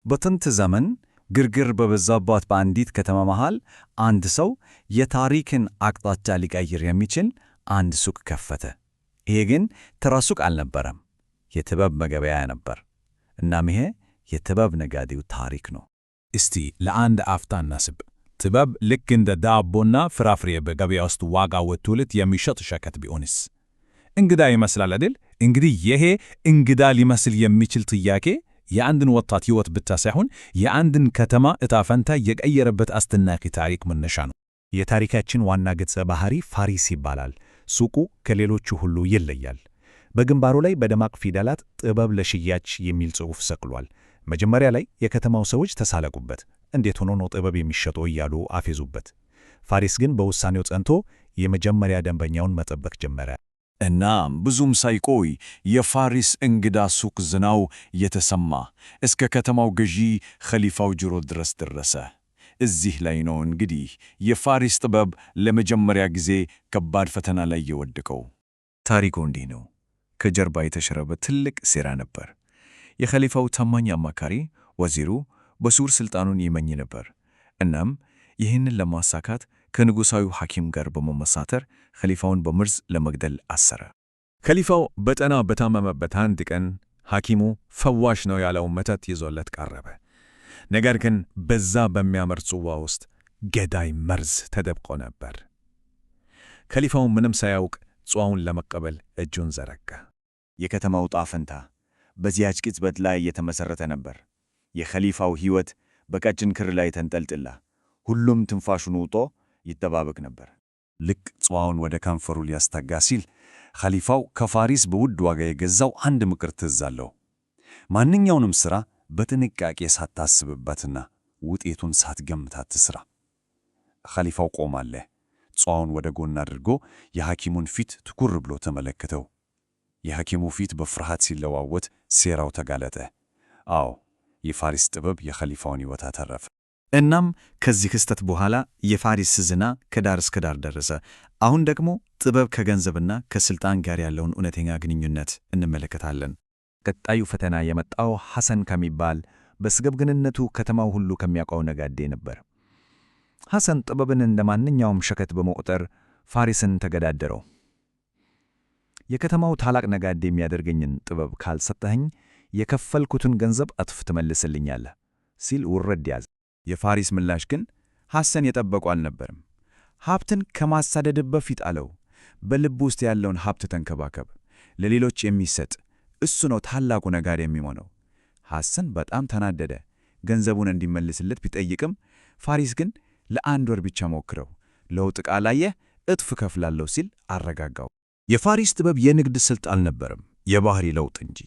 በጥንት ዘመን ግርግር በበዛባት በአንዲት ከተማ መሃል አንድ ሰው የታሪክን አቅጣጫ ሊቀይር የሚችል አንድ ሱቅ ከፈተ። ይሄ ግን ተራ ሱቅ አልነበረም፣ የጥበብ መገበያያ ነበር። እናም ይሄ የጥበብ ነጋዴው ታሪክ ነው። እስቲ ለአንድ አፍታ እናስብ። ጥበብ ልክ እንደ ዳቦና ፍራፍሬ በገበያ ውስጥ ዋጋ ወጥቶለት የሚሸጥ ሸቀጥ ቢሆንስ? እንግዳ ይመስላል አይደል? እንግዲህ ይሄ እንግዳ ሊመስል የሚችል ጥያቄ የአንድን ወጣት ሕይወት ብቻ ሳይሆን የአንድን ከተማ ዕጣ ፈንታ የቀየረበት አስደናቂ ታሪክ መነሻ ነው። የታሪካችን ዋና ገጸ ባህሪ ፋሪስ ይባላል። ሱቁ ከሌሎቹ ሁሉ ይለያል። በግንባሩ ላይ በደማቅ ፊደላት ጥበብ ለሽያጭ የሚል ጽሑፍ ሰቅሏል። መጀመሪያ ላይ የከተማው ሰዎች ተሳለቁበት። እንዴት ሆኖ ነው ጥበብ የሚሸጠው እያሉ አፌዙበት። ፋሪስ ግን በውሳኔው ጸንቶ የመጀመሪያ ደንበኛውን መጠበቅ ጀመረ። እናም ብዙም ሳይቆይ የፋሪስ እንግዳ ሱቅ ዝናው የተሰማ እስከ ከተማው ገዢ ኸሊፋው ጆሮ ድረስ ደረሰ። እዚህ ላይ ነው እንግዲህ የፋሪስ ጥበብ ለመጀመሪያ ጊዜ ከባድ ፈተና ላይ የወደቀው። ታሪኩ እንዲህ ነው። ከጀርባ የተሸረበ ትልቅ ሴራ ነበር። የኸሊፋው ታማኝ አማካሪ ወዚሩ በሱር ሥልጣኑን ይመኝ ነበር። እናም ይህንን ለማሳካት ከንጉሣዊው ሐኪም ጋር በመመሳተር ኸሊፋውን በመርዝ ለመግደል አሰረ። ኸሊፋው በጠና በታመመበት አንድ ቀን ሐኪሙ ፈዋሽ ነው ያለው መተት ይዞለት ቀረበ። ነገር ግን በዛ በሚያምር ጽዋ ውስጥ ገዳይ መርዝ ተደብቆ ነበር። ኸሊፋው ምንም ሳያውቅ ጽዋውን ለመቀበል እጁን ዘረጋ። የከተማው ዕጣ ፈንታ በዚያች ቅጽበት ላይ የተመሠረተ ነበር። የኸሊፋው ሕይወት በቀጭን ክር ላይ ተንጠልጥላ ሁሉም ትንፋሹን ውጦ ይጠባበቅ ነበር። ልክ ጽዋውን ወደ ከንፈሩ ሊያስጠጋ ሲል ኸሊፋው ከፋሪስ በውድ ዋጋ የገዛው አንድ ምክር ትዝ አለው። ማንኛውንም ሥራ በጥንቃቄ ሳታስብበትና ውጤቱን ሳትገምታት ሥራ። ኸሊፋው ቆማለ። ጽዋውን ወደ ጎን አድርጎ የሐኪሙን ፊት ትኩር ብሎ ተመለከተው። የሐኪሙ ፊት በፍርሃት ሲለዋወጥ ሴራው ተጋለጠ። አዎ፣ የፋሪስ ጥበብ የኸሊፋውን ሕይወት አተረፈ። እናም ከዚህ ክስተት በኋላ የፋሪስ ዝና ከዳር እስከ ዳር ደረሰ። አሁን ደግሞ ጥበብ ከገንዘብና ከሥልጣን ጋር ያለውን እውነተኛ ግንኙነት እንመለከታለን። ቀጣዩ ፈተና የመጣው ሐሰን ከሚባል በስግብግብነቱ ከተማው ሁሉ ከሚያውቀው ነጋዴ ነበር። ሐሰን ጥበብን እንደ ማንኛውም ሸቀጥ በመቁጠር ፋሪስን ተገዳደረው። የከተማው ታላቅ ነጋዴ የሚያደርገኝን ጥበብ ካልሰጠኸኝ የከፈልኩትን ገንዘብ እጥፍ ትመልስልኛለህ ሲል ውረድ ያዘ። የፋሪስ ምላሽ ግን ሐሰን የጠበቀው አልነበረም። ሀብትን ከማሳደድ በፊት አለው፣ በልብ ውስጥ ያለውን ሀብት ተንከባከብ። ለሌሎች የሚሰጥ እሱ ነው ታላቁ ነጋዴ የሚሆነው። ሐሰን በጣም ተናደደ። ገንዘቡን እንዲመልስለት ቢጠይቅም ፋሪስ ግን ለአንድ ወር ብቻ ሞክረው፣ ለውጥ ካላየህ እጥፍ እከፍላለሁ ሲል አረጋጋው። የፋሪስ ጥበብ የንግድ ስልት አልነበረም፣ የባህሪ ለውጥ እንጂ።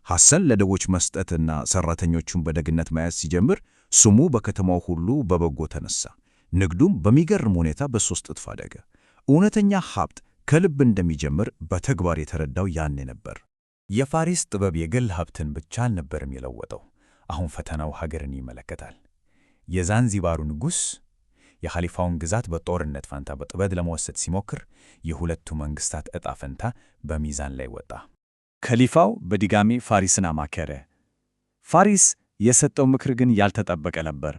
ሐሰን ለደጎች መስጠትና ሠራተኞቹን በደግነት መያዝ ሲጀምር ስሙ በከተማው ሁሉ በበጎ ተነሳ። ንግዱም በሚገርም ሁኔታ በሦስት እጥፍ አደገ። እውነተኛ ሀብት ከልብ እንደሚጀምር በተግባር የተረዳው ያኔ ነበር። የፋሪስ ጥበብ የግል ሀብትን ብቻ አልነበርም የለወጠው። አሁን ፈተናው ሀገርን ይመለከታል። የዛንዚባሩ ንጉሥ የኸሊፋውን ግዛት በጦርነት ፋንታ በጥበብ ለመወሰድ ሲሞክር የሁለቱ መንግሥታት ዕጣ ፈንታ በሚዛን ላይ ወጣ። ኸሊፋው በድጋሚ ፋሪስን አማከረ። ፋሪስ የሰጠው ምክር ግን ያልተጠበቀ ነበር።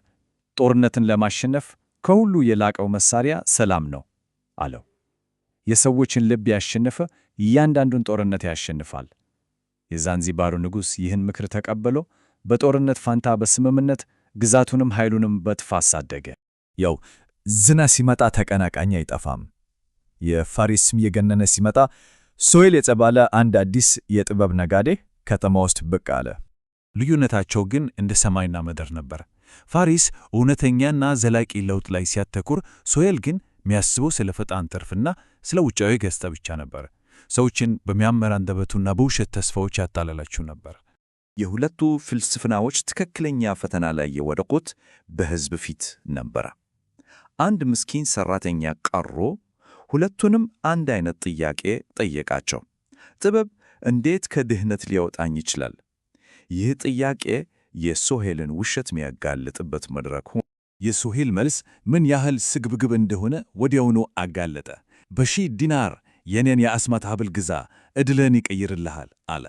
ጦርነትን ለማሸነፍ ከሁሉ የላቀው መሳሪያ ሰላም ነው አለው። የሰዎችን ልብ ያሸነፈ እያንዳንዱን ጦርነት ያሸንፋል። የዛንዚባሩ ንጉሥ ይህን ምክር ተቀበሎ በጦርነት ፋንታ በስምምነት ግዛቱንም ኃይሉንም በጥፍ አሳደገ። ያው ዝና ሲመጣ ተቀናቃኝ አይጠፋም። የፋሪስ ስም የገነነ ሲመጣ ሶሄል የተባለ አንድ አዲስ የጥበብ ነጋዴ ከተማ ውስጥ ብቅ አለ። ልዩነታቸው ግን እንደ ሰማይና ምድር ነበር። ፋሪስ እውነተኛና ዘላቂ ለውጥ ላይ ሲያተኩር፣ ሶሄል ግን የሚያስበው ስለ ፈጣን ትርፍና ስለ ውጫዊ ገጽታ ብቻ ነበር። ሰዎችን በሚያመር አንደበቱና በውሸት ተስፋዎች ያታለላቸው ነበር። የሁለቱ ፍልስፍናዎች ትክክለኛ ፈተና ላይ የወደቁት በሕዝብ ፊት ነበር። አንድ ምስኪን ሠራተኛ ቀርቦ ሁለቱንም አንድ አይነት ጥያቄ ጠየቃቸው። ጥበብ እንዴት ከድህነት ሊያወጣኝ ይችላል? ይህ ጥያቄ የሶሄልን ውሸት የሚያጋልጥበት መድረክ ሆነ። የሶሄል መልስ ምን ያህል ስግብግብ እንደሆነ ወዲያውኑ አጋለጠ። በ1000 ዲናር የኔን የአስማት ሐብል ግዛ፣ ዕድልህን ይቀይርልሃል አለ።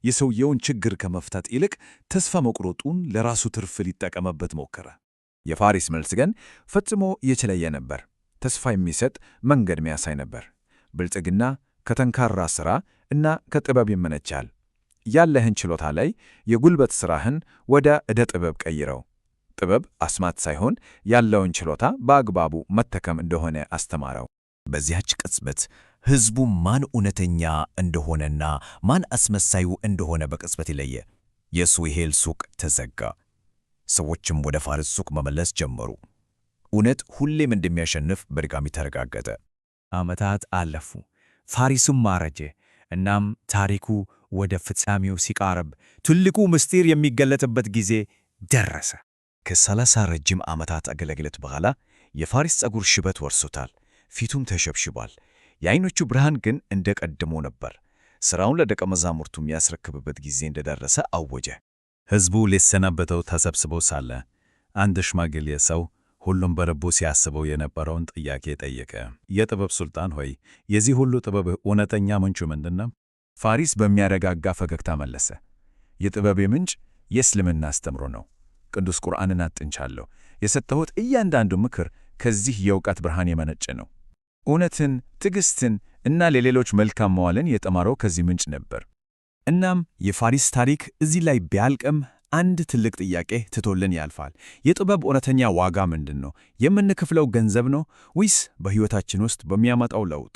የሰውየውን ችግር ከመፍታት ይልቅ ተስፋ መቁረጡን ለራሱ ትርፍ ሊጠቀምበት ሞከረ። የፋሪስ መልስ ግን ፈጽሞ የተለየ ነበር። ተስፋ የሚሰጥ መንገድ የሚያሳይ ነበር። ብልጽግና ከጠንካራ ሥራ እና ከጥበብ ይመነጫል። ያለህን ችሎታ ላይ የጉልበት ሥራህን ወደ ዕደ ጥበብ ቀይረው። ጥበብ አስማት ሳይሆን ያለውን ችሎታ በአግባቡ መጠቀም እንደሆነ አስተማረው። በዚያች ቅጽበት ሕዝቡ ማን እውነተኛ እንደሆነና ማን አስመሳዩ እንደሆነ በቅጽበት ይለየ። የሱሄል ሱቅ ተዘጋ። ሰዎችም ወደ ፋሪስ ሱቅ መመለስ ጀመሩ። እውነት ሁሌም እንደሚያሸንፍ በድጋሚ ተረጋገጠ። ዓመታት አለፉ። ፋሪስም አረጀ። እናም ታሪኩ ወደ ፍጻሜው ሲቃረብ ትልቁ ምስጢር የሚገለጥበት ጊዜ ደረሰ። ከ30 ረጅም ዓመታት አገልግሎት በኋላ የፋሪስ ፀጉር ሽበት ወርሶታል። ፊቱም ተሸብሽቧል። የዓይኖቹ ብርሃን ግን እንደ ቀድሞ ነበር። ሥራውን ለደቀ መዛሙርቱ የሚያስረክብበት ጊዜ እንደደረሰ አወጀ። ሕዝቡ ሊሰናበተው ተሰብስበው ሳለ አንድ ሽማግሌ ሰው ሁሉም በልቡ ሲያስበው የነበረውን ጥያቄ ጠየቀ። የጥበብ ሱልጣን ሆይ፣ የዚህ ሁሉ ጥበብ እውነተኛ ምንጩ ምንድን ነው? ፋሪስ በሚያረጋጋ ፈገግታ መለሰ። የጥበቤ ምንጭ የእስልምና አስተምሮ ነው። ቅዱስ ቁርአንን አጥንቻለሁ። የሰጠሁት እያንዳንዱ ምክር ከዚህ የእውቀት ብርሃን የመነጨ ነው። እውነትን፣ ትዕግሥትን እና ለሌሎች መልካም መዋልን የተማረው ከዚህ ምንጭ ነበር። እናም የፋሪስ ታሪክ እዚህ ላይ ቢያልቅም አንድ ትልቅ ጥያቄ ትቶልን ያልፋል። የጥበብ እውነተኛ ዋጋ ምንድን ነው? የምንከፍለው ገንዘብ ነው ወይስ በሕይወታችን ውስጥ በሚያመጣው ለውጥ?